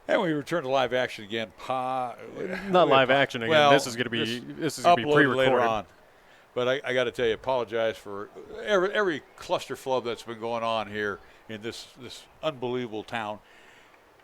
And we return to live action again. Not live action again. Well, this is going to be uploaded pre-recorded later on. But I got to tell you, apologize for every cluster flub that's been going on here in this unbelievable town.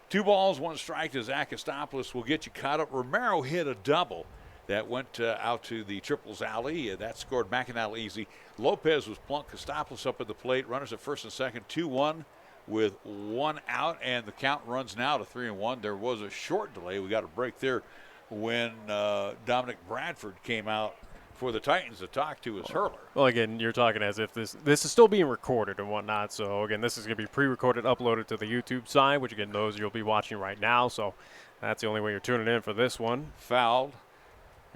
2 balls, 1 strike to Zach Kostopoulos will get you caught up. Romero hit a double that went out to the triples alley. That scored McAnally easy. Lopez was plunked. Kostopoulos up at the plate. Runners at first and second, 2-1 with 1 out, and the count runs now to 3-1. There was a short delay. We got a break there when Dominic Bradford came out for the Titans to talk to his hurler. Well, again, you're talking as if this is still being recorded and whatnot. So, again, this is going to be pre-recorded, uploaded to the YouTube side, which, again, those you'll be watching right now. So that's the only way you're tuning in for this one. Fouled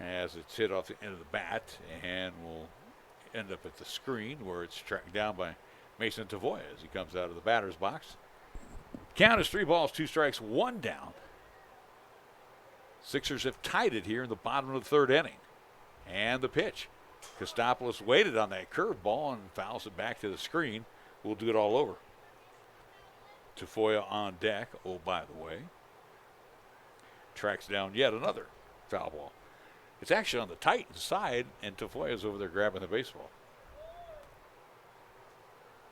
as it's hit off the end of the bat and will end up at the screen where it's tracked down by Mason Tavoya as he comes out of the batter's box. Count is 3 balls, 2 strikes, 1 down. Sixers have tied it here in the bottom of the 3rd inning. And the pitch. Kostopoulos waited on that curveball and fouls it back to the screen. We'll do it all over. Tafoya on deck. Oh, by the way. Tracks down yet another foul ball. It's actually on the Titans side, and Tafoya's over there grabbing the baseball.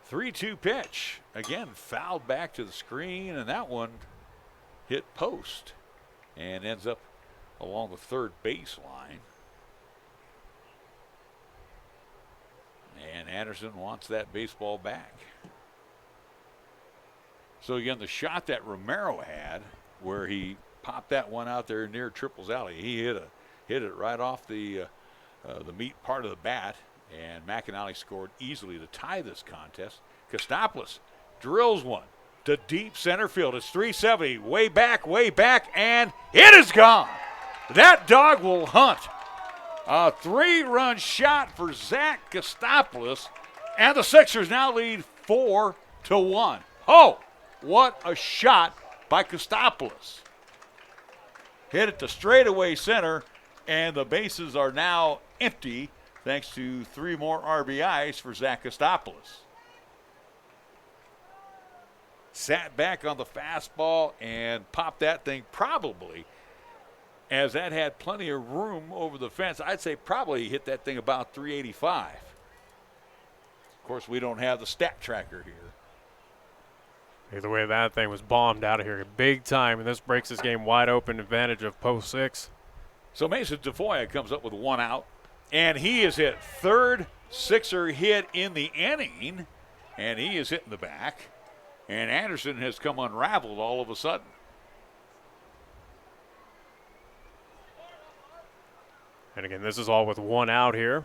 3-2 pitch. Again, fouled back to the screen, and that one hit post and ends up along the 3rd base line. And Anderson wants that baseball back. So again, the shot that Romero had, where he popped that one out there near Triples Alley, he hit it right off the meat part of the bat, and McAnally scored easily to tie this contest. Kostopoulos drills one to deep center field. It's 370, way back, and it is gone. That dog will hunt. A 3-run shot for Zach Kostopoulos, and the Sixers now lead 4-1. Oh, what a shot by Kostopoulos. Hit it to straightaway center, and the bases are now empty thanks to 3 more RBIs for Zach Kostopoulos. Sat back on the fastball and popped that thing probably, as that had plenty of room over the fence. I'd say probably hit that thing about 385. Of course, we don't have the stat tracker here. Either way, that thing was bombed out of here big time, and this breaks this game wide open, advantage of post 6. So Mason Tafoya comes up with 1 out, and he is hit 3rd Sixer hit in the inning, and he is hitting the back, and Anderson has come unraveled all of a sudden. And again, this is all with 1 out here.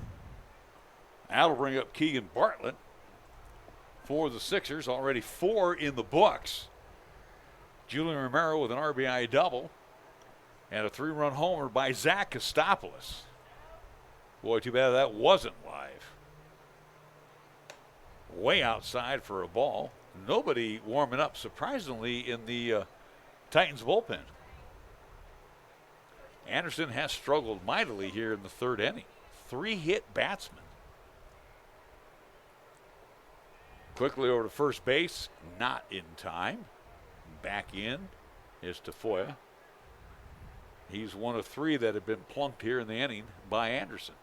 That'll bring up Keegan Bartlett for the Sixers. Already 4 in the books. Julian Romero with an RBI double and a 3-run homer by Zach Kostopoulos. Boy, too bad that wasn't live. Way outside for a ball. Nobody warming up, surprisingly, in the Titans bullpen. Anderson has struggled mightily here in the 3rd inning. 3-hit batsman. Quickly over to first base, not in time. Back in is Tafoya. He's one of 3 that have been plunked here in the inning by Anderson.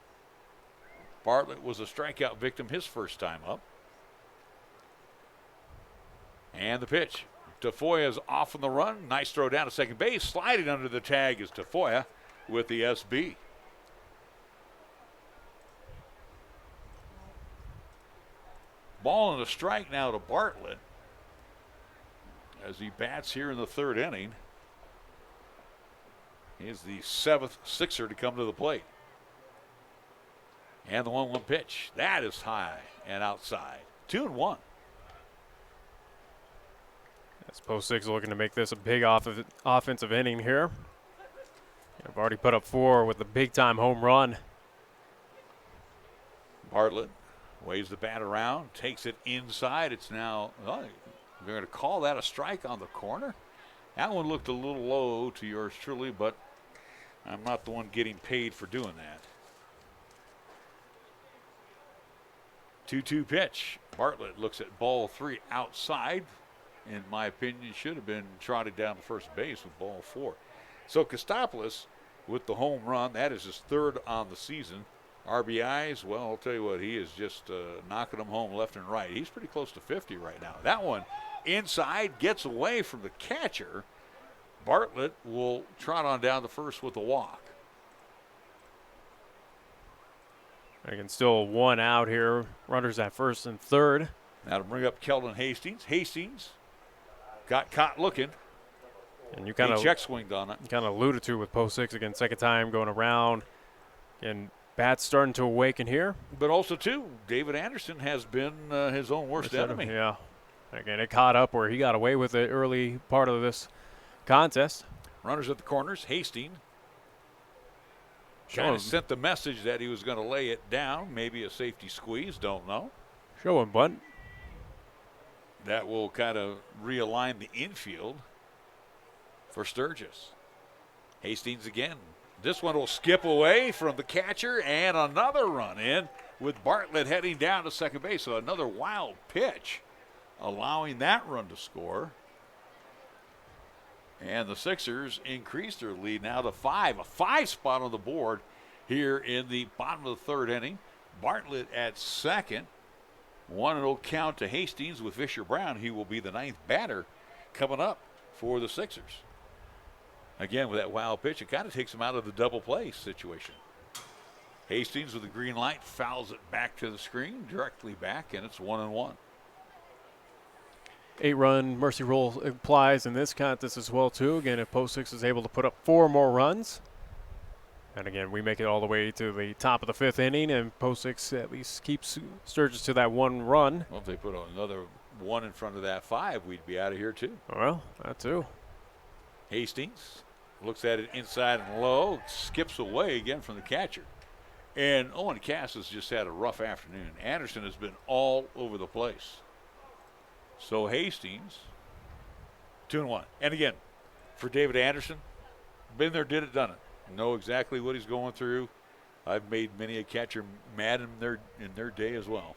Bartlett was a strikeout victim his first time up. And the pitch. Tafoya's off on the run. Nice throw down to second base. Sliding under the tag is Tafoya with the SB. Ball and a strike now to Bartlett as he bats here in the 3rd inning. He's the 7th Sixer to come to the plate. And the 1-1 pitch. That is high and outside. 2-1. As post 6 looking to make this a big offensive inning here. I've already put up 4 with the big-time home run. Bartlett waves the bat around, takes it inside. It's now, they're going to call that a strike on the corner. That one looked a little low to yours truly, but I'm not the one getting paid for doing that. 2-2 pitch. Bartlett looks at ball 3 outside. in my opinion, should have been trotted down to first base with ball 4. So Kostopoulos with the home run, that is his 3rd on the season. RBIs, well, I'll tell you what, he is just knocking them home left and right. He's pretty close to 50 right now. That one inside, gets away from the catcher. Bartlett will trot on down to first with a walk. Again, still 1 out here. Runners at first and third. Now to bring up Keldon Hastings. Hastings got caught looking. And you He check swinged on it. kind of alluded to with post 6 again, second time going around. And bats starting to awaken here. But also, too, David Anderson has been his own worst enemy. Yeah. Again, it caught up where he got away with it early part of this contest. Runners at the corners. Hastings kind of sent the message that he was going to lay it down. Maybe a safety squeeze. Don't know. Show him, bud. That will kind of realign the infield for Sturgis. Hastings again. This one will skip away from the catcher, and another run in with Bartlett heading down to second base. So another wild pitch, allowing that run to score. And the Sixers increase their lead now to 5. A 5 spot on the board here in the bottom of the 3rd inning. Bartlett at second. 1-0 count to Hastings with Fisher Brown. He will be the 9th batter coming up for the Sixers. Again, with that wild pitch, it kind of takes him out of the double play situation. Hastings with the green light fouls it back to the screen, directly back, and it's 1-1. 8-run mercy rule applies in this contest as well, too. Again, if post 6 is able to put up 4 more runs. And again, we make it all the way to the top of the 5th inning, and post 6 at least keeps Sturgis to that 1 run. Well, if they put another 1 in front of that 5, we'd be out of here, too. Well, that, too. Hastings looks at it inside and low, skips away again from the catcher. And Owen Cass has just had a rough afternoon. Anderson has been all over the place. So Hastings, 2-1. And again, for David Anderson, been there, did it, done it. Know exactly what he's going through. I've made many a catcher mad in their day as well.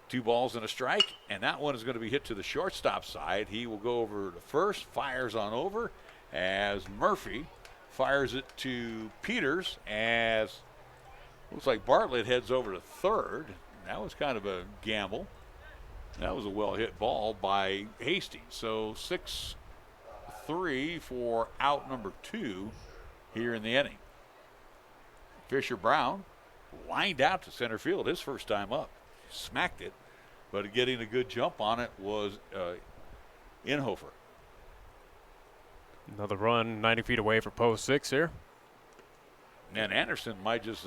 2 balls and a strike, and that one is going to be hit to the shortstop side. He will go over to first, fires on over as Murphy fires it to Peters as looks like Bartlett heads over to third. That was kind of a gamble. That was a well-hit ball by Hastings. So 6-3 for out number 2 here in the inning. Fisher Brown lined out to center field his first time up. Smacked it, but getting a good jump on it was Inhofer. Another run 90 feet away for post 6 here. And Anderson might just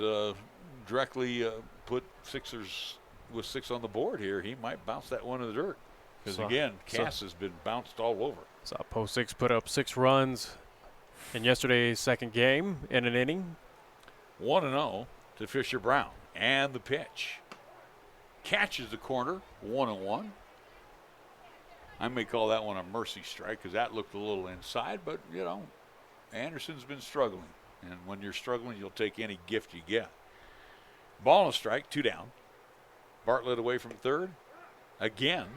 directly put Sixers with 6 on the board here. He might bounce that one in the dirt. Because, again, Cass has been bounced all over. Saw post 6 put up 6 runs in yesterday's second game in an inning. 1-0 to Fisher Brown. And the pitch. Catches the corner, 1-1. I may call that one a mercy strike because that looked a little inside, but, you know, Anderson's been struggling. And when you're struggling, you'll take any gift you get. Ball and a strike, 2 down. Bartlett away from third. Again,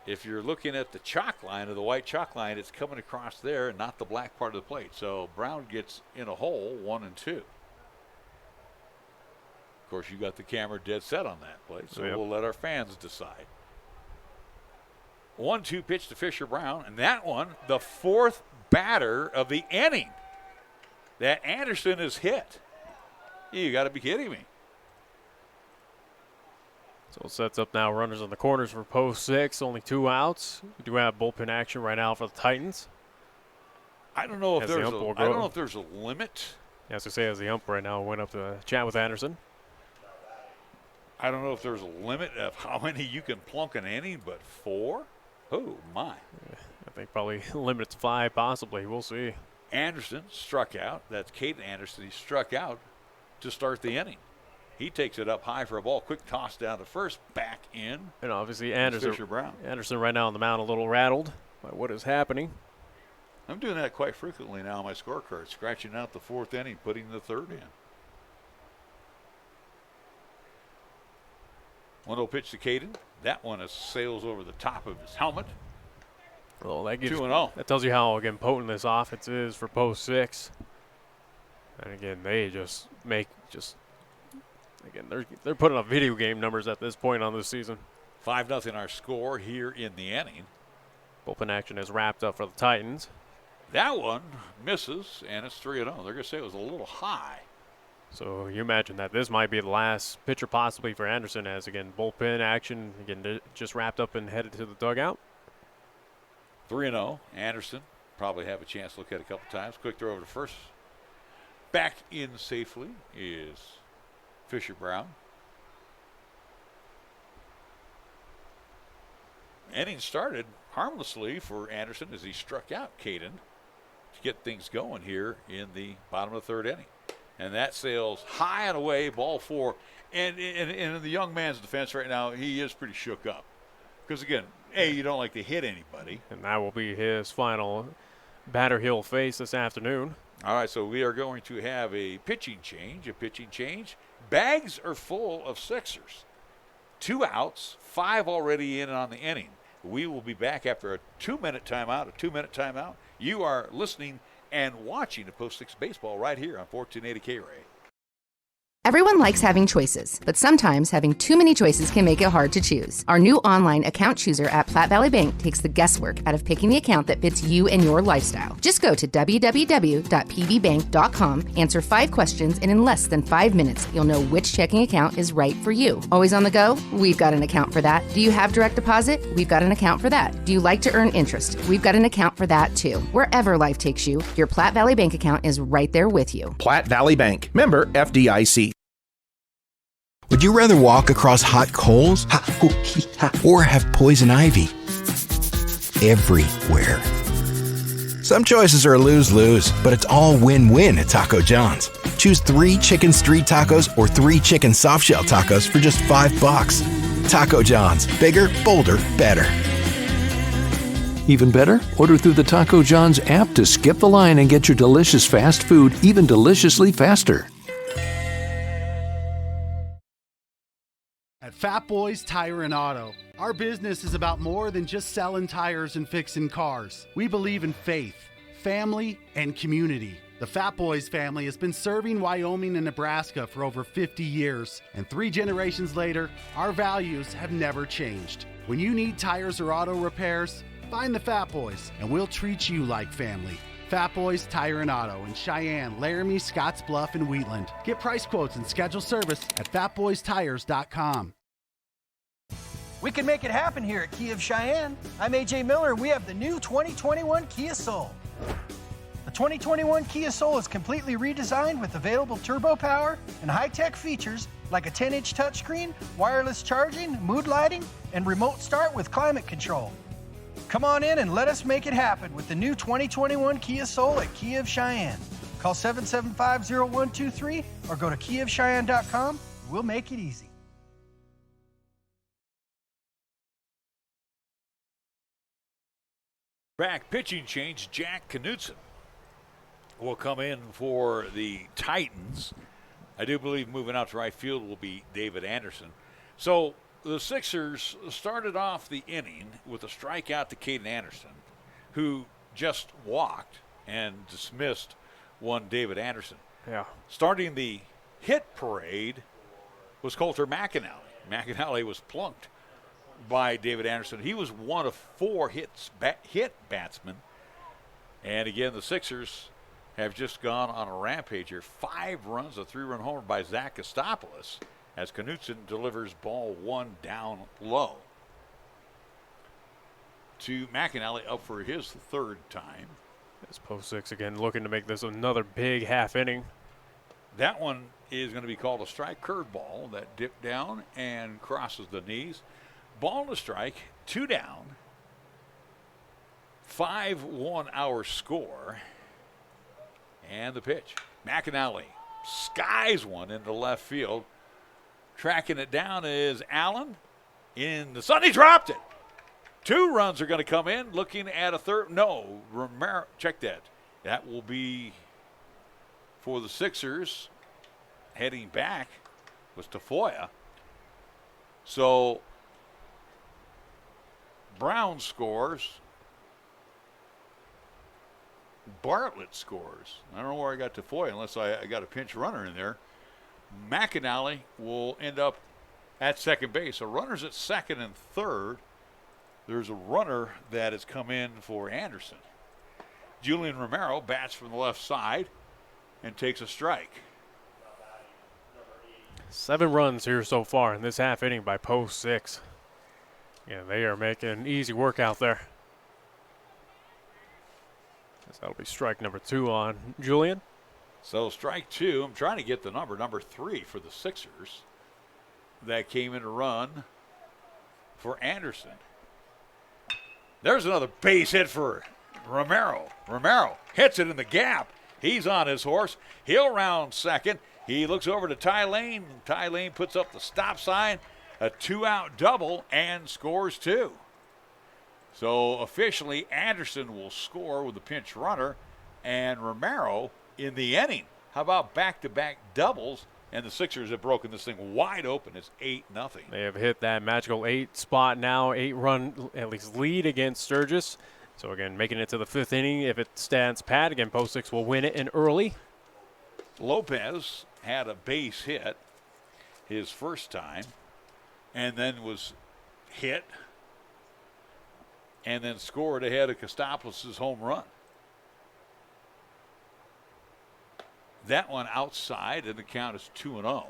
if you're looking at the chalk line or the white chalk line, it's coming across there and not the black part of the plate. So Brown gets in a hole, 1-2. Of course, you got the camera dead set on that plate, so we'll let our fans decide. 1-2 pitch to Fisher Brown, and that one, the 4th batter of the inning that Anderson has hit. You got to be kidding me. So it sets up now runners on the corners for post 6, only 2 outs. We do have bullpen action right now for the Titans. I don't know if there's a limit. Yeah, as I say, as the ump right now went up to chat with Anderson. I don't know if there's a limit of how many you can plunk an inning, but 4? Oh, my. I think probably limit to 5, possibly. We'll see. Anderson struck out. That's Caden Anderson. He struck out to start the inning. He takes it up high for a ball. Quick toss down to first, back in. And obviously Anderson, Fisher Brown. Anderson right now on the mound a little rattled by what is happening. I'm doing that quite frequently now on my scorecard, scratching out the 4th inning, putting the 3rd in. 1-0 pitch to Caden. That one sails over the top of his helmet. Well, that gives 2-0. that tells you how again potent this offense is for post 6. And again, they they're putting up video game numbers at this point on this season. 5-0 our score here in the inning. Bullpen action is wrapped up for the Titans. That one misses, and it's 3-0. They're going to say it was a little high. So you imagine that this might be the last pitcher possibly for Anderson, as again bullpen action again just wrapped up and headed to the dugout. 3-0. Anderson probably have a chance to look at it a couple times. Quick throw over to first. Back in safely is Fisher Brown. Inning started harmlessly for Anderson as he struck out Caden to get things going here in the bottom of the 3rd inning. And that sails high and away, ball 4. And in the young man's defense right now, he is pretty shook up. Because, again, you don't like to hit anybody. And that will be his final batter he'll face this afternoon. All right, so we are going to have a pitching change. Bags are full of Sixers. 2 outs, 5 already in on the inning. We will be back after a 2-minute timeout. You are listening and watching the Post 6 Baseball right here on 1480 K-Ray. Everyone likes having choices, but sometimes having too many choices can make it hard to choose. Our new online account chooser at Platte Valley Bank takes the guesswork out of picking the account that fits you and your lifestyle. Just go to www.pvbank.com, answer 5 questions, and in less than 5 minutes, you'll know which checking account is right for you. Always on the go? We've got an account for that. Do you have direct deposit? We've got an account for that. Do you like to earn interest? We've got an account for that too. Wherever life takes you, your Platte Valley Bank account is right there with you. Platte Valley Bank, member FDIC. Would you rather walk across hot coals or have poison ivy? Everywhere. Some choices are a lose-lose, but it's all win-win at Taco John's. Choose 3 chicken street tacos or 3 chicken softshell tacos for just $5. Taco John's. Bigger, bolder, better. Even better? Order through the Taco John's app to skip the line and get your delicious fast food even deliciously faster. At Fat Boys Tire and Auto, our business is about more than just selling tires and fixing cars. We believe in faith, family, and community. The Fat Boys family has been serving Wyoming and Nebraska for over 50 years, and 3 generations later, our values have never changed. When you need tires or auto repairs, find the Fat Boys, and we'll treat you like family. Fat Boys Tire and Auto in Cheyenne, Laramie, Scottsbluff, and Wheatland. Get price quotes and schedule service at fatboystires.com. We can make it happen here at Kia of Cheyenne. I'm AJ Miller, and we have the new 2021 Kia Soul. The 2021 Kia Soul is completely redesigned with available turbo power and high-tech features like a 10-inch touchscreen, wireless charging, mood lighting, and remote start with climate control. Come on in and let us make it happen with the new 2021 Kia Soul at Kia of Cheyenne. Call 775-0123 or go to kiaofcheyenne.com. We'll make it easy. Back pitching change, Jack Knutson will come in for the Titans. I do believe moving out to right field will be David Anderson. So the Sixers started off the inning with a strikeout to Caden Anderson, who just walked and dismissed one David Anderson. Yeah. Starting the hit parade was Coulter McAnally. McAnally was plunked by David Anderson. He was one of 4 hit batsmen. And again, the Sixers have just gone on a rampage here. 5 runs, a 3-run homer by Zach Kostopoulos as Knutson delivers ball 1 down low to McAnally, up for his 3rd time. It's post 6 again, looking to make this another big half inning. That one is going to be called a strike curveball that dipped down and crosses the knees. Ball to strike, 2 down, 5-1 our score, and the pitch. McAnally skies one into left field. Tracking it down is Allen in the sun. He dropped it. 2 runs are going to come in. Looking at a third. No, Romero. Check that. That will be for the Sixers. Heading back was Tafoya. So Brown scores. Bartlett scores. I don't know where I got Tafoya unless I got a pinch runner in there. McAnally will end up at second base. So runners at second and third. There's a runner that has come in for Anderson. Julian Romero bats from the left side and takes a strike. 7 runs here so far in this half inning by post 6. Yeah, they are making easy work out there. Guess that'll be strike number 2 on Julian. So strike 2. I'm trying to get the number 3 for the Sixers. That came in to run for Anderson. There's another base hit for Romero. Romero hits it in the gap. He's on his horse. He'll round second. He looks over to Ty Lane. Ty Lane puts up the stop sign, a 2-out double, and scores 2. So officially, Anderson will score with a pinch runner, and Romero in the inning. How about back-to-back doubles? And the Sixers have broken this thing wide open. It's 8-0. They have hit that magical 8 spot now, 8-run at least lead against Sturgis. So again, making it to the 5th inning. If it stands pat, again, post 6 will win it in early. Lopez had a base hit his first time and then was hit and then scored ahead of Kostopoulos' home run. That one outside, and the count is 2-0.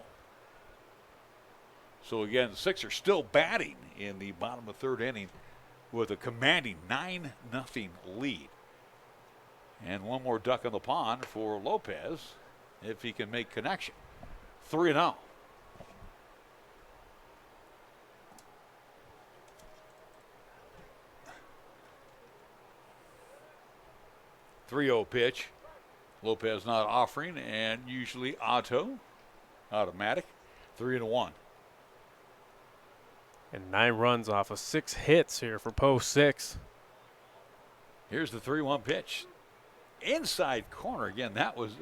So again, the Sixers still batting in the bottom of the 3rd inning with a commanding 9-0 lead. And one more duck on the pond for Lopez if he can make connection. 3-0. .30 pitch. Lopez not offering, and usually automatic, 3-1. And 9 runs off of 6 hits here for post 6. Here's the 3-1 pitch. Inside corner again. That was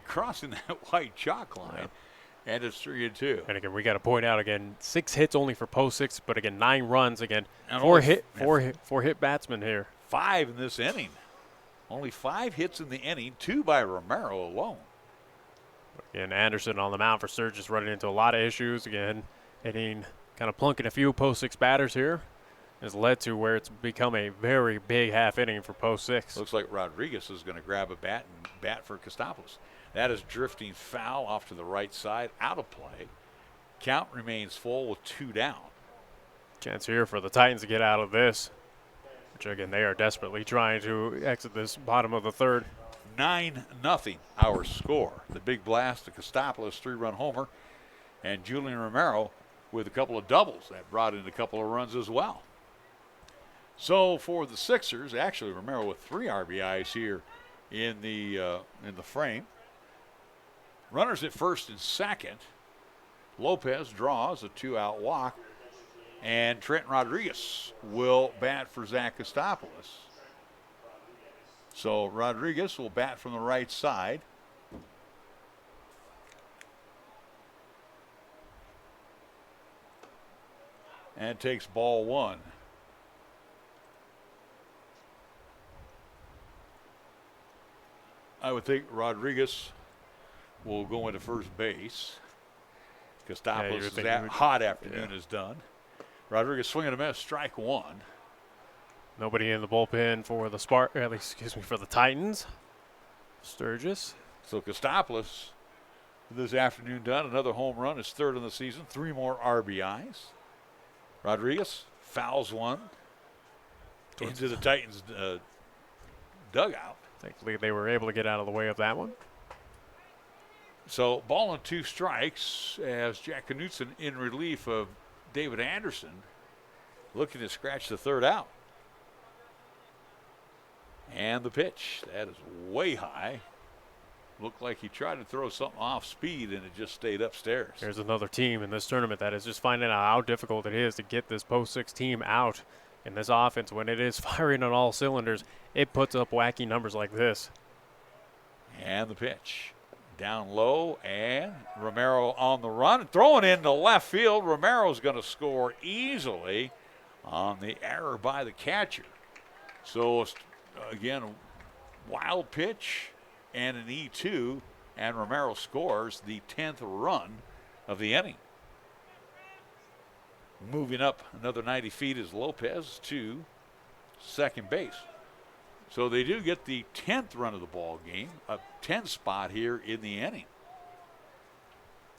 crossing that white chalk line. Yeah. And it's 3-2. And again, we got to point out again, 6 hits only for post 6, but again, 9 runs again. And four hit batsmen here. 5 in this inning. Only 5 hits in the inning, 2 by Romero alone. Again, Anderson on the mound for Sturgis running into a lot of issues. Again, hitting, kind of plunking a few post 6 batters here has led to where it's become a very big half inning for post 6. Looks like Rodriguez is going to grab a bat and bat for Kostopoulos. That is drifting foul off to the right side, out of play. Count remains full with 2 down. Chance here for the Titans to get out of this, which again, they are desperately trying to exit this bottom of the 3rd. 9-0 our score. The big blast to Kostopoulos, 3-run homer, and Julian Romero with a couple of doubles that brought in a couple of runs as well. So for the Sixers, actually Romero with 3 RBIs here in the frame. Runners at first and second. Lopez draws a 2-out walk, and Trent Rodriguez will bat for Zach Kostopoulos. So Rodriguez will bat from the right side. And takes ball 1. I would think Rodriguez will go into first base. Kostopoulos' hot afternoon is done. Rodriguez swinging a miss, strike 1. Nobody in the bullpen for the for the Titans. Sturgis. So Kostopoulos this afternoon done. Another home run, his 3rd in the season. 3 more RBIs. Rodriguez fouls one into the Titans' dugout. Thankfully, they were able to get out of the way of that one. So ball and 2 strikes as Jack Knutson in relief of David Anderson looking to scratch the 3rd out. And the pitch, that is way high. Looked like he tried to throw something off speed and it just stayed upstairs. There's another team in this tournament that is just finding out how difficult it is to get this post 6 team out in this offense. When it is firing on all cylinders, it puts up wacky numbers like this. And the pitch. down low, and Romero on the run. Throwing into left field. Romero's going to score easily on the error by the catcher. So, again, a wild pitch and an E2, and Romero scores the 10th run of the inning. Moving up another 90 feet is Lopez to second base. So they do get the 10th run of the ball game, a 10 spot here in the inning.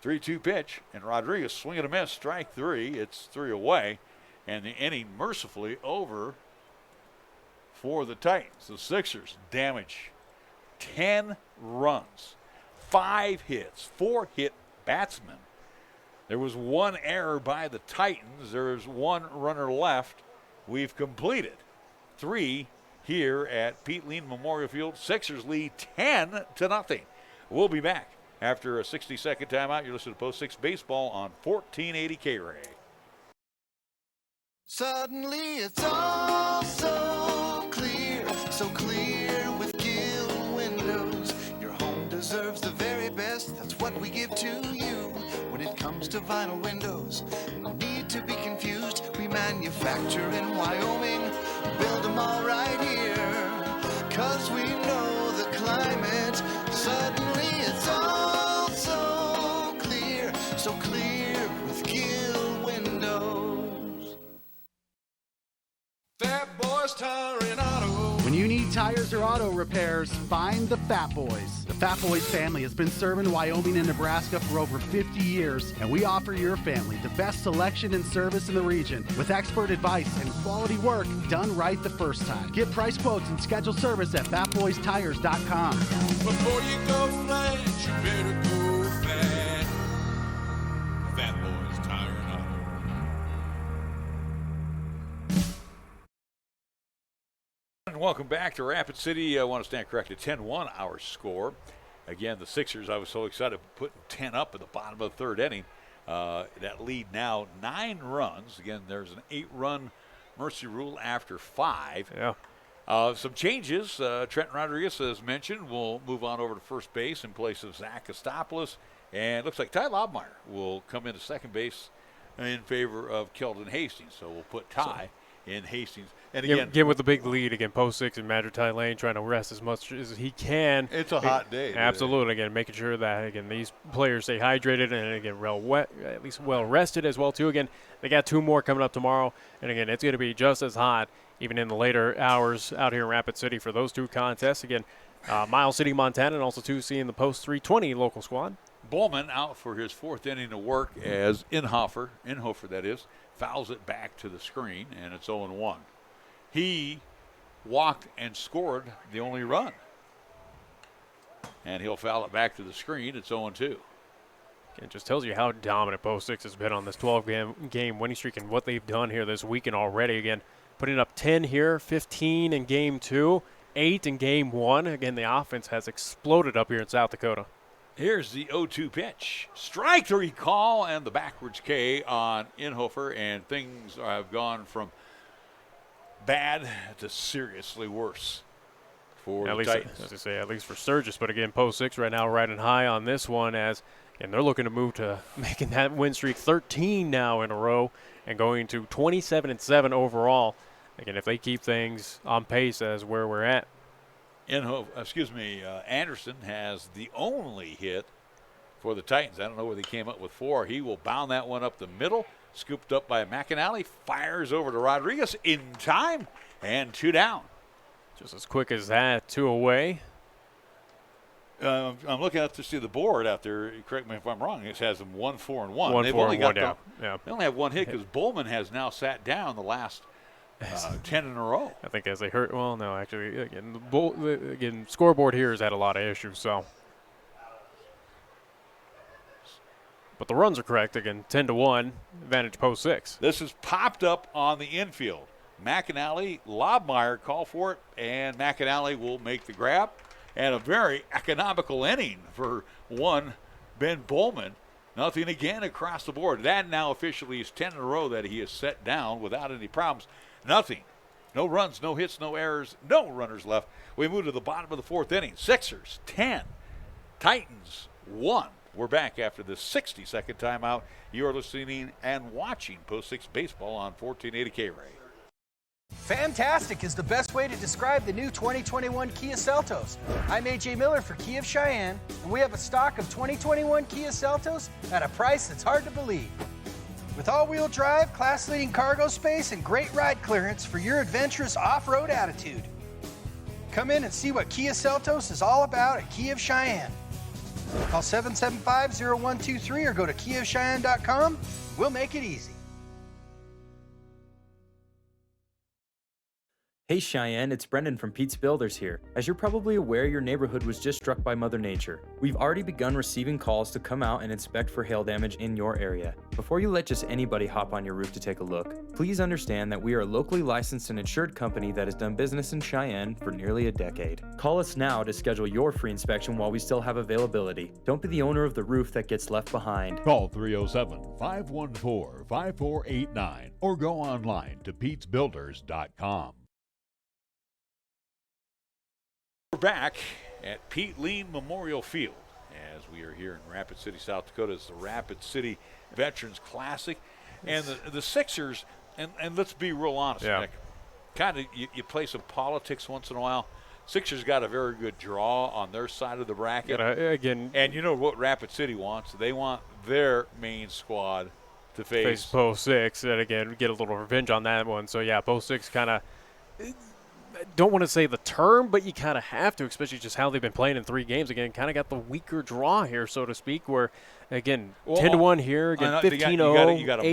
3-2 pitch, and Rodriguez swinging a miss, strike 3. It's 3 away, and the inning mercifully over for the Titans. The Sixers damage 10 runs, 5 hits, 4 hit batsmen. There was 1 error by the Titans. There's 1 runner left. We've completed 3 here at Pete Lean Memorial Field. Sixers lead 10-0. We'll be back after a 60-second timeout. You're listening to Post 6 Baseball on 1480 K-Ray. Suddenly it's all so clear with Gill Windows. Your home deserves the very best. That's what we give to you. When it comes to vinyl windows, no need to be confused. We manufacture in Wyoming, build them all right here. 'Cause we know the climate. Suddenly it's all so clear with Gill Windows. Fat Boys Tire and Auto. When you need tires or auto repairs, find the Fat Boys. The Fat Boys family has been serving Wyoming and Nebraska for over 50 years, and we offer your family the best selection and service in the region with expert advice and quality work done right the first time. Get price quotes and schedule service at fatboystires.com. Before you go flash, you better go fat. Fat Boys Tire and Auto. And welcome back to Rapid City. I want to stand corrected. 10-1 our score. Again, the Sixers, I was so excited putting 10 up at the bottom of the third inning. That lead now 9 runs. Again, there's an 8-run mercy rule after 5. Yeah. Some changes. Trent Rodriguez, as mentioned, will move on over to first base in place of Zach Kostopoulos. And it looks like Ty Lobmeyer will come into second base in favor of Keldon Hastings. So we'll put Ty in Hastings. And again with the big lead, again, Post 6 and Madrid Lane trying to rest as much as he can. It's a hot day. Absolutely. Again, making sure that, again, these players stay hydrated and, again, at least well rested as well, too. Again, they got 2 more coming up tomorrow. And, again, it's going to be just as hot even in the later hours out here in Rapid City for those 2 contests. Again, Miles City, Montana, and also 2C in the Post 320 local squad. Bowman out for his 4th inning of work as Inhofer that is, fouls it back to the screen, and it's 0-1. He walked and scored the only run. And he'll foul it back to the screen. It's 0-2. It just tells you how dominant Post 6 has been on this 12-game winning streak and what they've done here this weekend already. Again, putting up 10 here, 15 in Game 2, 8 in Game 1. Again, the offense has exploded up here in South Dakota. Here's the 0-2 pitch. Strike 3 call and the backwards K on Inhofer, and things have gone from bad to seriously worse for the Titans. As I say, at least for Sturgis. But again, Post 6 right now riding high on this one as, and they're looking to move to making that win streak 13 now in a row and going to 27-7 overall. Again, if they keep things on pace as where we're at. Anderson has the only hit for the Titans. I don't know where they came up with 4. He will bound that one up the middle. Scooped up by McAnally. Fires over to Rodriguez in time. And 2 down. Just as quick as that. 2 away. I'm looking out to see the board out there. Correct me if I'm wrong. It has them 1, 4, and 1. 1, They've 4, only and got 1 down. Yeah. They only have 1 hit because Bowman has now sat down the last 10 in a row. I think as they hurt. Well, no, actually, again, scoreboard here has had a lot of issues. So, but the runs are correct. Again, 10-1, advantage Post 6. This is popped up on the infield. McAnally, Lobmeyer call for it, and McAnally will make the grab. And a very economical inning for one Ben Bowman. Nothing again across the board. That now officially is 10 in a row that he has set down without any problems. Nothing. No runs, no hits, no errors, no runners left. We move to the bottom of the 4th inning. Sixers 10, Titans 1. We're back after the 60-second timeout. You are listening and watching Post 6 Baseball on 1480 K-Ray. Fantastic is the best way to describe the new 2021 Kia Seltos. I'm AJ Miller for Kia of Cheyenne, and we have a stock of 2021 Kia Seltos at a price that's hard to believe. With all-wheel drive, class-leading cargo space, and great ride clearance for your adventurous off-road attitude. Come in and see what Kia Seltos is all about at Kia of Cheyenne. Call 775-0123 or go to KiaofCheyenne.com. We'll make it easy. Hey Cheyenne, it's Brendan from Pete's Builders here. As you're probably aware, your neighborhood was just struck by Mother Nature. We've already begun receiving calls to come out and inspect for hail damage in your area. Before you let just anybody hop on your roof to take a look, please understand that we are a locally licensed and insured company that has done business in Cheyenne for nearly a decade. Call us now to schedule your free inspection while we still have availability. Don't be the owner of the roof that gets left behind. Call 307-514-5489 or go online to petesbuilders.com. We're back at Pete Lean Memorial Field as we are here in Rapid City, South Dakota. It's the Rapid City Veterans Classic. And the Sixers, and let's be real honest, Nick, kind of you play some politics once in a while. Sixers got a very good draw on their side of the bracket. And you know what Rapid City wants? They want their main squad to face Post 6, and again, get a little revenge on that one. So, yeah, Post 6 kind of – don't want to say the term, but you kind of have to, especially just how they've been playing in 3 games. Again, kind of got the weaker draw here, so to speak, where, again, 10-1 here, again, 15-0, you got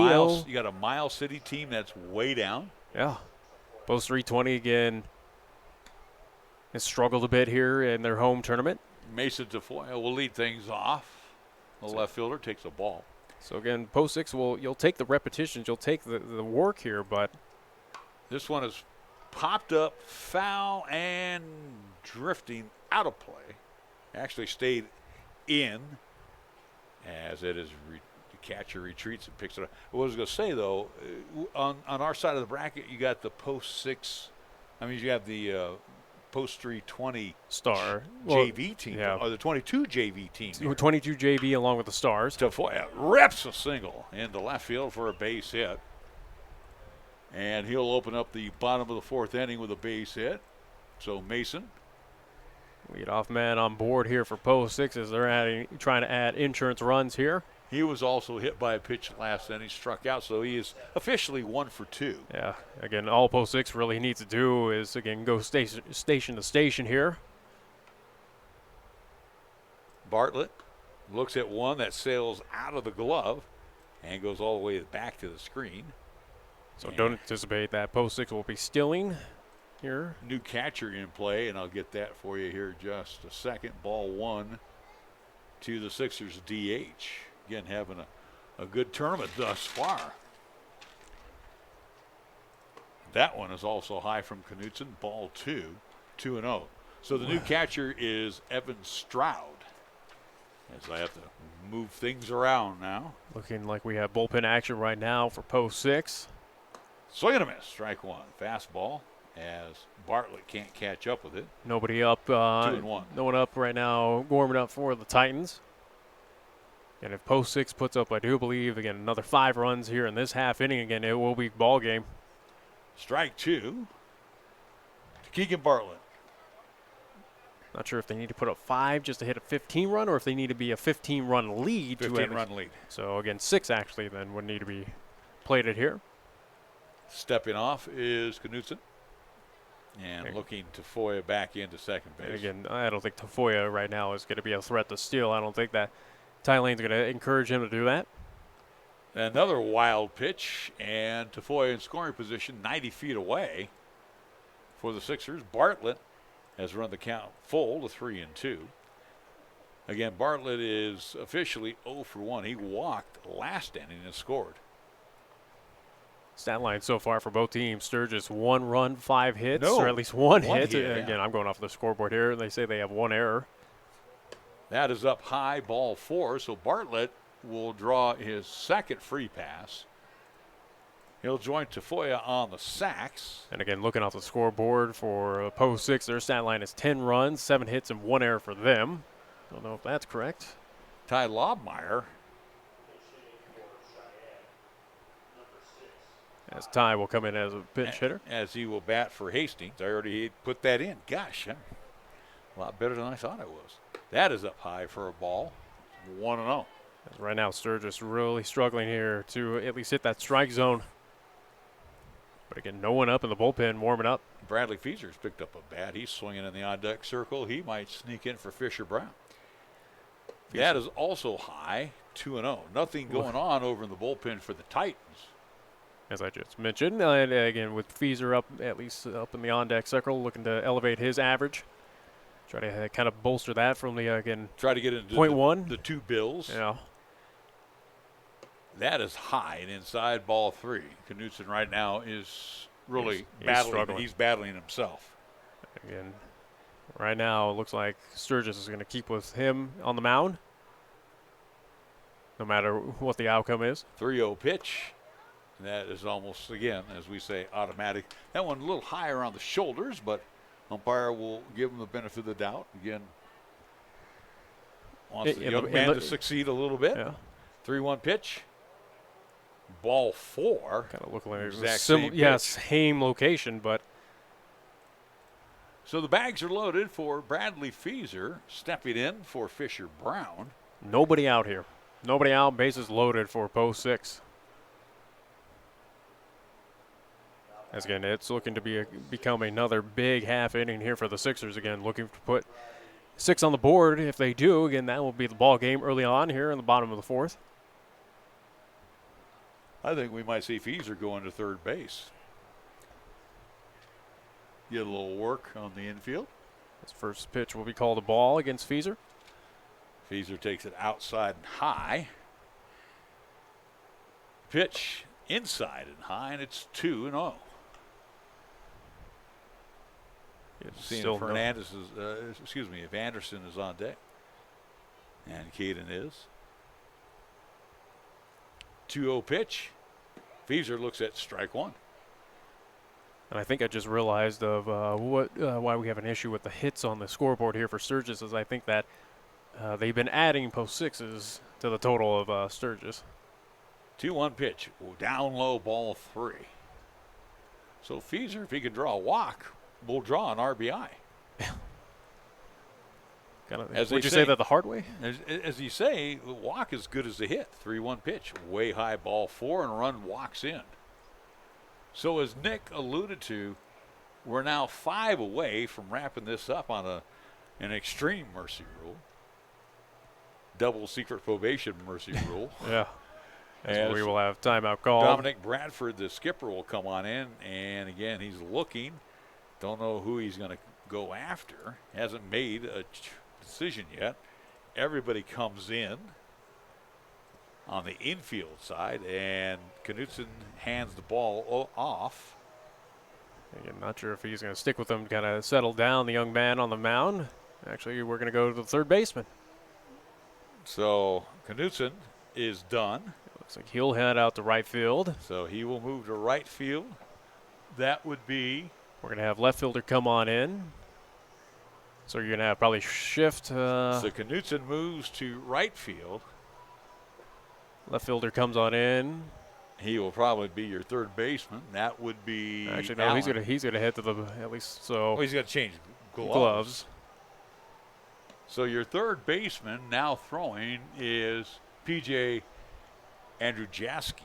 a Miles City team that's way down. Yeah. Post 320, again, has struggled a bit here in their home tournament. Mason Tafoya will lead things off. The left fielder takes a ball. So, again, Post 6, you'll take the repetitions, you'll take the work here, but this one is popped up, foul, and drifting out of play. Actually stayed in as it is the catcher retreats and picks it up. What I was going to say, though, on our side of the bracket, you got the Post 6. I mean, you have the Post 320 Star JV team, or the 22 JV team. 22 JV along with the Stars. Tafoya rips a single into left field for a base hit. And he'll open up the bottom of the 4th inning with a base hit. So Mason. Leadoff man on board here for Post 6 as they're trying to add insurance runs here. He was also hit by a pitch last inning, struck out, so he is officially 1 for 2. Yeah, again, all Post 6 really needs to do is, again, go station to station here. Bartlett looks at one that sails out of the glove and goes all the way back to the screen. So don't anticipate that Post 6 will be stealing here. New catcher in play, and I'll get that for you here in just a second. Ball 1 to the Sixers DH. Again, having a good tournament thus far. That one is also high from Knutson. Ball 2, 2-0. So the new catcher is Evan Stroud. As I have to move things around now. Looking like we have bullpen action right now for Post 6. Swing and a miss, strike 1. Fastball as Bartlett can't catch up with it. Nobody up. 2-1. No one up right now, warming up for the Titans. And if Post 6 puts up, I do believe, again, another 5 runs here in this half inning, again, it will be ball game. Strike 2 to Keegan Bartlett. Not sure if they need to put up 5 just to hit a 15-run or if they need to be a 15-run lead. 15-run lead. So, again, 6 actually then would need to be plated here. Stepping off is Knutson. And looking Tafoya back into second base. And again, I don't think Tafoya right now is going to be a threat to steal. I don't think that Ty Lane's going to encourage him to do that. Another wild pitch, and Tafoya in scoring position 90 feet away for the Sixers. Bartlett has run the count full to 3-2. Again, Bartlett is officially 0 for 1. He walked last inning and scored. Stat line so far for both teams: Sturgis 1 run, 5 hits, or at least one hit. Again, I'm going off the scoreboard here. They say they have 1 error. That is up high, ball 4. So Bartlett will draw his second free pass. He'll join Tafoya on the sacks. And again, looking off the scoreboard for Post 6, their stat line is 10 runs, 7 hits, and 1 error for them. Don't know if that's correct. Ty Lobmeyer. As Ty will come in as a pinch hitter. As he will bat for Hastings. I already put that in. Gosh, a lot better than I thought it was. That is up high for a ball. 1-0. Right now, Sturgis really struggling here to at least hit that strike zone. But again, no one up in the bullpen warming up. Bradley Feaser's picked up a bat. He's swinging in the on-deck circle. He might sneak in for Fisher Brown. That is also high, 2-0. Nothing going on over in the bullpen for the Titans. As I just mentioned, and again, with Feaser up, at least up in the on-deck circle, looking to elevate his average. Try to kind of bolster that from the, again, try to get into the two bills. Yeah. That is high and inside ball 3. Knutson right now is really battling. He's battling himself. Again, right now it looks like Sturgis is going to keep with him on the mound, no matter what the outcome is. 3-0 pitch. That is almost, again, as we say, automatic. That one a little higher on the shoulders, but umpire will give him the benefit of the doubt. Again, wants the young man to succeed a little bit. Yeah. 3-1 pitch. Ball 4. Kind of look like exact same location, but. So the bags are loaded for Bradley Feaser, stepping in for Fisher Brown. Nobody out here. Nobody out. Bases loaded for post 6. As again, it's looking to become another big half inning here for the Sixers. Again, looking to put 6 on the board. If they do, again, that will be the ball game early on here in the bottom of the 4th. I think we might see Feaser going to third base. Get a little work on the infield. His first pitch will be called a ball against Feaser. Feaser takes it outside and high. Pitch inside and high, and it's 2-0. Seeing if Fernandez is, if Anderson is on deck. And Keaton is. 2-0 pitch. Feaser looks at strike 1. And I think I just realized of why we have an issue with the hits on the scoreboard here for Sturgis is I think that they've been adding post 6s to the total of Sturgis. 2-1 pitch. Down low, ball 3. So Feaser, if he can draw a walk, will draw an RBI. Would you say that the hard way? As you say, the walk is good as the hit. 3-1 pitch, way high ball 4, and a run walks in. So as Nick alluded to, we're now 5 away from wrapping this up on an extreme mercy rule. Double secret probation mercy rule. Yeah. As we will have timeout call. Dominic Bradford, the skipper, will come on in, and again, he's looking. Don't know who he's going to go after. Hasn't made a decision yet. Everybody comes in on the infield side, and Knutson hands the ball off. Again, not sure if he's going to stick with him, kind of settle down the young man on the mound. Actually, we're going to go to the third baseman. So Knutson is done. Looks like he'll head out to right field. So he will move to right field. That would be. We're going to have left fielder come on in. So you're going to have probably shift. So Knutson moves to right field. Left fielder comes on in. He will probably be your third baseman. That would be. Actually, no, Allen. he's gonna head to the at least so. Oh, he's got to change gloves. So your third baseman now throwing is PJ Andrew Jaski.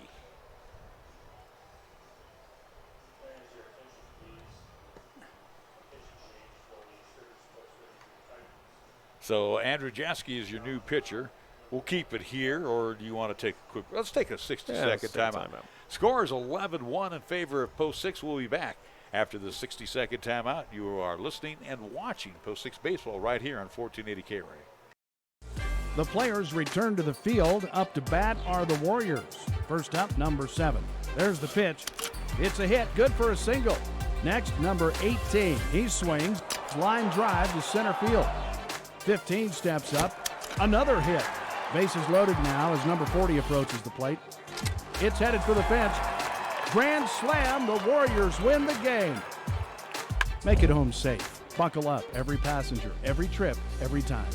So Andrew Jaski is your new pitcher. We'll keep it here, or do you want to take a quick? Let's take a 60-second timeout. Score is 11-1 in favor of Post 6. We'll be back after the 60-second timeout. You are listening and watching Post 6 baseball right here on 1480 K-Ray. The players return to the field. Up to bat are the Warriors. First up, number 7. There's the pitch. It's a hit, good for a single. Next, number 18. He swings, line drive to center field. 15 steps up, another hit. Bases loaded now as number 40 approaches the plate. It's headed for the fence. Grand slam, the Warriors win the game. Make it home safe. Buckle up, every passenger, every trip, every time.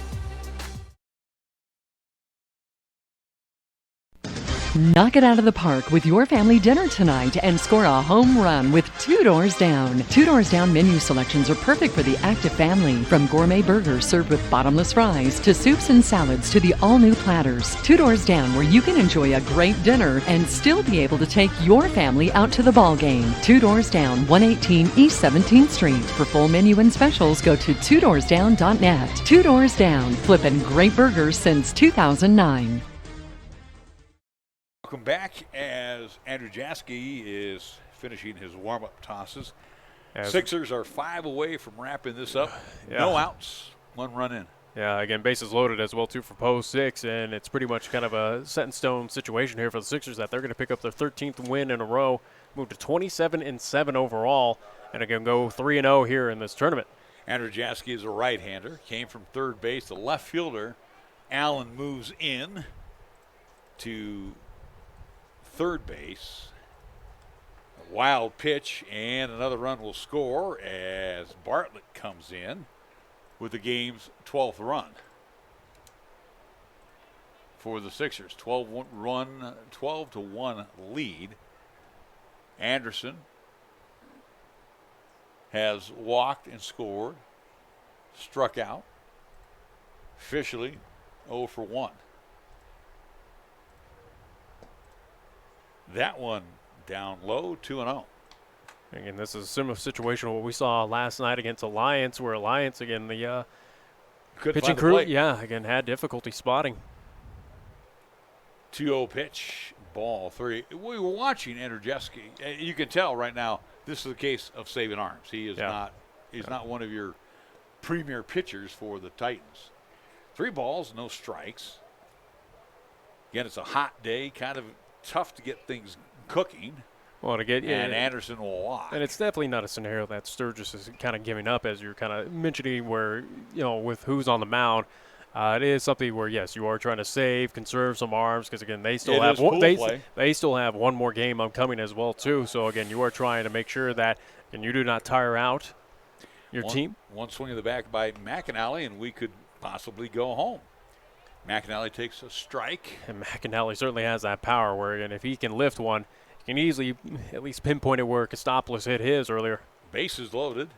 Knock it out of the park with your family dinner tonight and score a home run with Two Doors Down. Two Doors Down menu selections are perfect for the active family. From gourmet burgers served with bottomless fries to soups and salads to the all-new platters. Two Doors Down, where you can enjoy a great dinner and still be able to take your family out to the ball game. Two Doors Down, 118 East 17th Street. For full menu and specials, go to twodoorsdown.net. Two Doors Down, flipping great burgers since 2009. Welcome back as Andrew Jaski is finishing his warm-up tosses. Sixers are 5 away from wrapping this up. Yeah. No outs, 1 run in. Yeah, again, bases loaded as well, too, for post 6, and it's pretty much kind of a set-in-stone situation here for the Sixers that they're going to pick up their 13th win in a row, move to 27-7 overall, and again go 3-0 here in this tournament. Andrew Jaski is a right-hander, came from third base. The left fielder, Allen, moves in to third base. A wild pitch, and another run will score as Bartlett comes in with the game's 12th run for the Sixers. 12-1 lead. Anderson has walked and scored, struck out. Officially 0 for 1. That one down low, 2-0. Again, this is a similar situation to what we saw last night against Alliance, where Alliance, again, the pitching crew, again, had difficulty spotting. 2-0 pitch, ball 3. We were watching Andrew Jaski. You can tell right now this is the case of saving arms. He is not one of your premier pitchers for the Titans. 3 balls, no strikes. Again, it's a hot day, kind of tough to get things cooking. Well, to get and Anderson will walk. And it's definitely not a scenario that Sturgis is kind of giving up, as you're kind of mentioning, where, you know, with who's on the mound. It is something where, yes, you are trying to save, conserve some arms, because again they still have they still have one more game upcoming as well too. So again, you are trying to make sure that you do not tire out your team. One swing of the bat by McAnally, and we could possibly go home. McAnally takes a strike. And McAnally certainly has that power where, again, if he can lift one, he can easily at least pinpoint it where Kostopoulos hit his earlier. Bases loaded,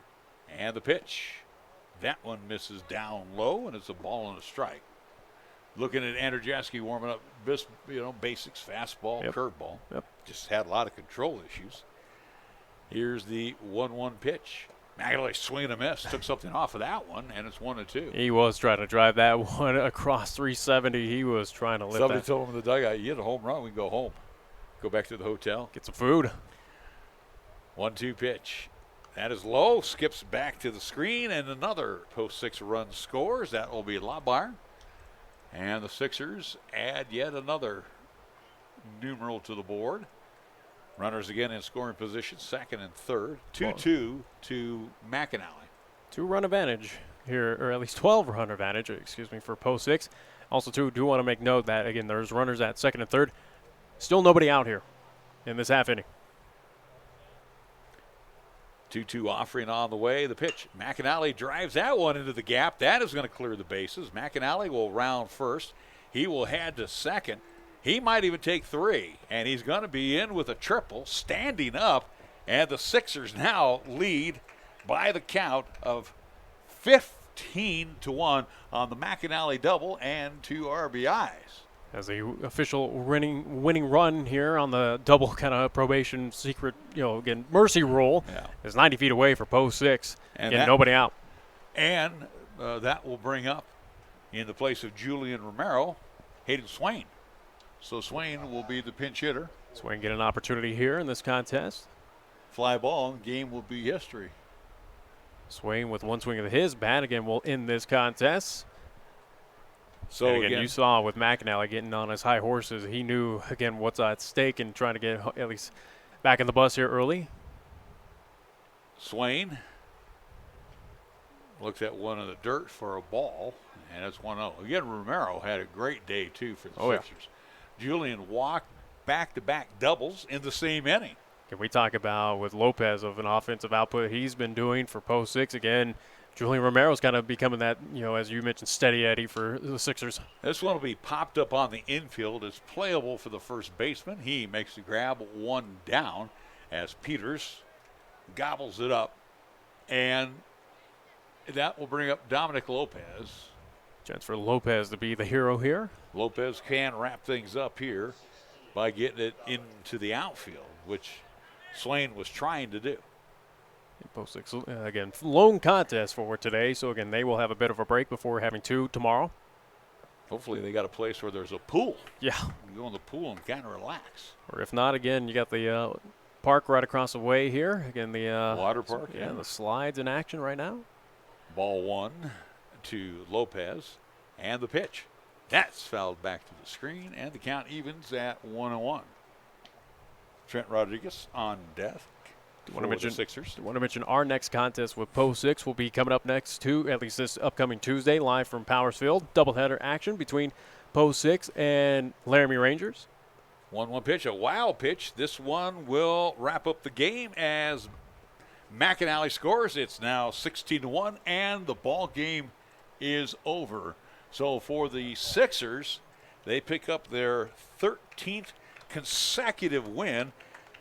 and the pitch. That one misses down low, and it's a ball and a strike. Looking at Andrew Jaski warming up, basics, fastball, curveball. Just had a lot of control issues. Here's the 1-1 pitch. McAnally swing and a miss. Took something off of that one, and it's 1-2. He was trying to drive that one across 370. He was trying to lift Somebody told him in the dugout, you hit a home run, we can go home. Go back to the hotel. Get some food. 1-2 pitch. That is low. Skips back to the screen, and another post 6 run scores. That will be Labar. And the Sixers add yet another numeral to the board. Runners again in scoring position, second and third. 2-2 to McAnally. 2-run advantage here, or at least 12-run advantage, for post 6. Also, too, do want to make note that, again, there's runners at second and third. Still nobody out here in this half inning. 2-2 offering on the way. The pitch. McAnally drives that one into the gap. That is going to clear the bases. McAnally will round first. He will head to second. He might even take 3, and he's going to be in with a triple, standing up, and the Sixers now lead by the count of 15-1 on the McAnally double and 2 RBIs. As the official winning run here on the double kind of probation secret, again, mercy rule is 90 feet away for post 6. And again, nobody out. And that will bring up, in the place of Julian Romero, Hayden Swain. So Swain will be the pinch hitter. Swain get an opportunity here in this contest. Fly ball, game will be history. Swain with one swing of his bat, again, will end this contest. So and again, you saw with McAnally getting on his high horses, he knew, again, what's at stake and trying to get at least back in the bus here early. Swain looks at one in the dirt for a ball, and it's 1-0. Again, Romero had a great day, too, for the Sixers. Julian walked back-to-back doubles in the same inning. Can we talk about with Lopez of an offensive output he's been doing for post 6 again? Julian Romero's kind of becoming that, as you mentioned, steady Eddie for the Sixers. This one will be popped up on the infield. It's playable for the first baseman. He makes the grab, one down, as Peters gobbles it up. And that will bring up Dominic Lopez. Chance for Lopez to be the hero here. Lopez can wrap things up here by getting it into the outfield, which Swain was trying to do. Post 6, again, lone contest for today. So, again, they will have a bit of a break before having 2 tomorrow. Hopefully they got a place where there's a pool. Yeah. You go in the pool and kind of relax. Or if not, again, you got the park right across the way here. Again, the water park. Yeah, the slides in action right now. Ball 1 to Lopez, and the pitch. That's fouled back to the screen, and the count evens at 1-1. Trent Rodriguez on deck for the Sixers. I want to mention our next contest with Post 6 will be coming up next at least this upcoming Tuesday, live from Powers Field. Doubleheader action between Post 6 and Laramie Rangers. 1-1 pitch, a wild pitch. This one will wrap up the game as McAnally scores. It's now 16-1, and the ball game is over. So for the Sixers, they pick up their 13th consecutive win.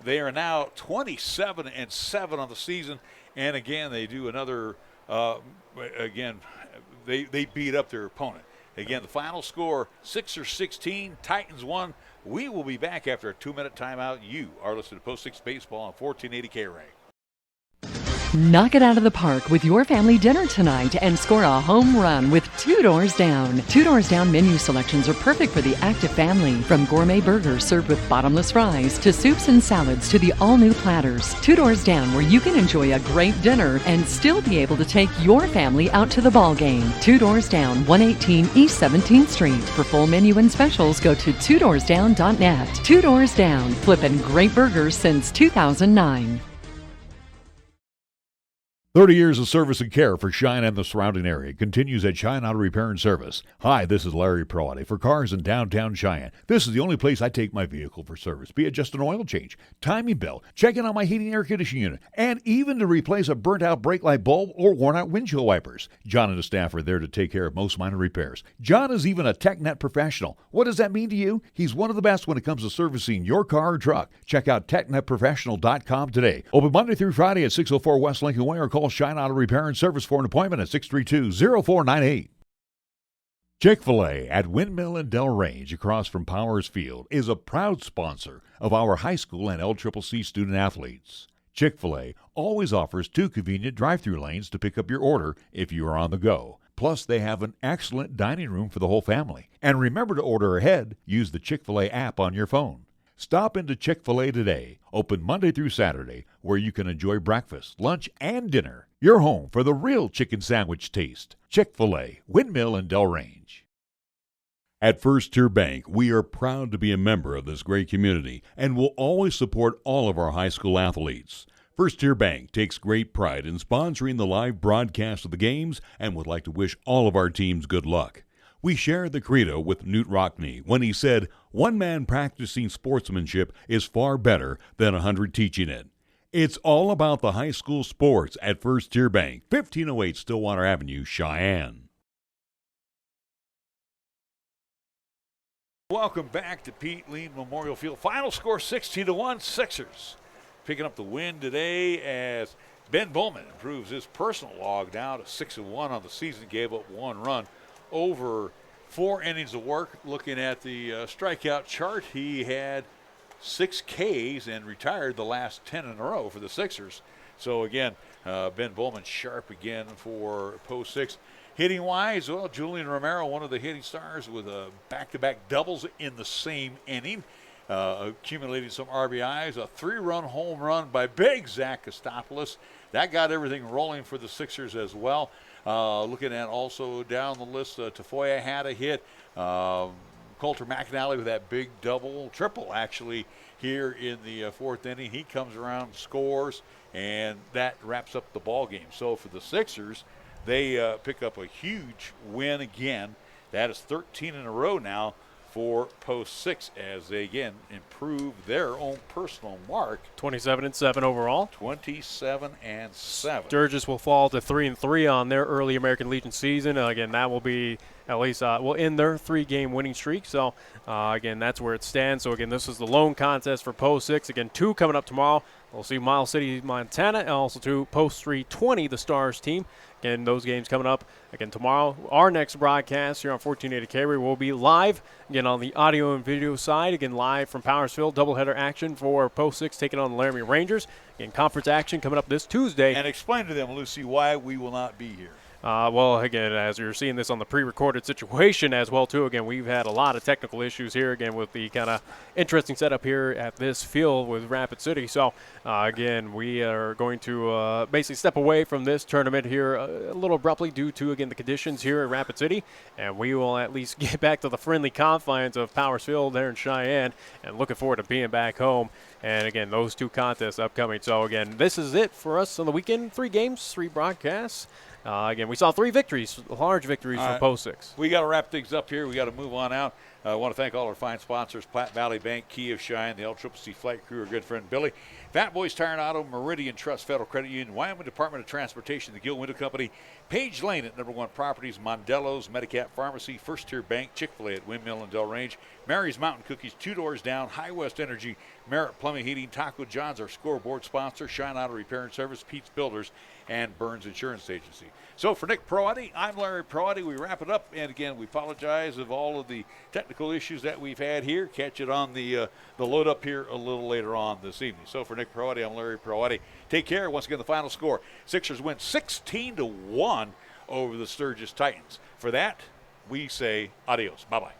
They are now 27-7 on the season, and again they do another. They beat up their opponent. Again, the final score: Sixers 16, Titans 1. We will be back after a 2-minute timeout. You are listening to Post 6 Baseball on 1480 K-Ray. Knock it out of the park with your family dinner tonight and score a home run with Two Doors Down. Two Doors Down menu selections are perfect for the active family. From gourmet burgers served with bottomless fries to soups and salads to the all-new platters. Two Doors Down, where you can enjoy a great dinner and still be able to take your family out to the ball game. Two Doors Down, 118 East 17th Street. For full menu and specials, go to twodoorsdown.net. Two Doors Down, flipping great burgers since 2009. 30 years of service and care for Cheyenne and the surrounding area continues at Cheyenne Auto Repair and Service. Hi, this is Larry Perlotti for cars in downtown Cheyenne. This is the only place I take my vehicle for service, be it just an oil change, timing belt, checking on my heating and air conditioning unit, and even to replace a burnt-out brake light bulb or worn-out windshield wipers. John and his staff are there to take care of most minor repairs. John is even a TechNet professional. What does that mean to you? He's one of the best when it comes to servicing your car or truck. Check out TechNetProfessional.com today. Open Monday through Friday at 604 West Lincoln Way, or call Cheyenne Auto Repair and Service for an appointment at 632-0498. Chick-fil-A at Windmill and Del Range across from Powers Field is a proud sponsor of our high school and LCCC student athletes. Chick-fil-A always offers 2 convenient drive-thru lanes to pick up your order if you are on the go. Plus, they have an excellent dining room for the whole family. And remember to order ahead. Use the Chick-fil-A app on your phone. Stop into Chick-fil-A today, open Monday through Saturday, where you can enjoy breakfast, lunch, and dinner. Your home for the real chicken sandwich taste. Chick-fil-A, Windmill and Del Range. At First Tier Bank, we are proud to be a member of this great community and will always support all of our high school athletes. First Tier Bank takes great pride in sponsoring the live broadcast of the games and would like to wish all of our teams good luck. We share the credo with Newt Rockney when he said, "One man practicing sportsmanship is far better than 100 teaching it." It's all about the high school sports at First Tier Bank, 1508 Stillwater Avenue, Cheyenne. Welcome back to Pete Lean Memorial Field. Final score 16-1, Sixers. Picking up the win today as Ben Bowman improves his personal log now to 6-1 on the season, gave up 1 run. Over 4 innings of work. Looking at the strikeout chart, he had 6 Ks and retired the last 10 in a row for the Sixers. So again, Ben Bowman sharp again for Post 6. Hitting wise, well, Julian Romero, one of the hitting stars, with back-to-back doubles in the same inning, accumulating some RBIs. A 3-run home run by big Zach Kostopoulos. That got everything rolling for the Sixers as well. Looking at also down the list, Tafoya had a hit. Coulter McAnally with that big triple actually here in the 4th inning. He comes around, scores, and that wraps up the ball game. So for the Sixers, they pick up a huge win again. That is 13 in a row now for Post 6 as they again improve their own personal mark. 27-7 overall. 27-7. Sturgis will fall to 3-3 on their early American Legion season. Again, that will be at least will end their 3-game winning streak. So again, that's where it stands. So again, this is the lone contest for Post 6. Again, 2 coming up tomorrow. We'll see Miles City, Montana, and also 2 Post 320, the Stars team. Again, those games coming up again tomorrow. Our next broadcast here on 1480 K will be live again on the audio and video side. Again, live from Powersville. Doubleheader action for Post 6 taking on the Laramie Rangers. Again, conference action coming up this Tuesday. And explain to them, Lucy, why we will not be here. Well, again, as you're seeing this on the pre-recorded situation as well, too, again, we've had a lot of technical issues here, again, with the kind of interesting setup here at this field with Rapid City. So, again, we are going to basically step away from this tournament here a little abruptly due to, again, the conditions here at Rapid City. And we will at least get back to the friendly confines of Powersville there in Cheyenne and looking forward to being back home. And, again, those 2 contests upcoming. So, again, this is it for us on the weekend. 3 games, 3 broadcasts. Again, we saw 3 victories, large victories for Post 6. We got to wrap things up here. We got to move on out. I want to thank all our fine sponsors, Platte Valley Bank, Key of Cheyenne, the LCCC flight crew, our good friend Billy, Fat Boys Tire and Auto, Meridian Trust Federal Credit Union, Wyoming Department of Transportation, the Gill Window Company, Page Lane at #1 Properties, Mondello's, Medicap Pharmacy, First Tier Bank, Chick-fil-A at Windmill and Del Range, Mary's Mountain Cookies, 2 Doors Down, High West Energy, Merritt Plumbing Heating, Taco John's, our scoreboard sponsor, Shine Auto Repair and Service, Pete's Builders, and Burns Insurance Agency. So for Nick Proati, I'm Larry Proati. We wrap it up, and again, we apologize of all of the technical issues that we've had here. Catch it on the load up here a little later on this evening. So for Nick Proati, I'm Larry Proati. Take care. Once again, the final score: Sixers win 16-1 over the Sturgis Titans. For that, we say adios. Bye-bye.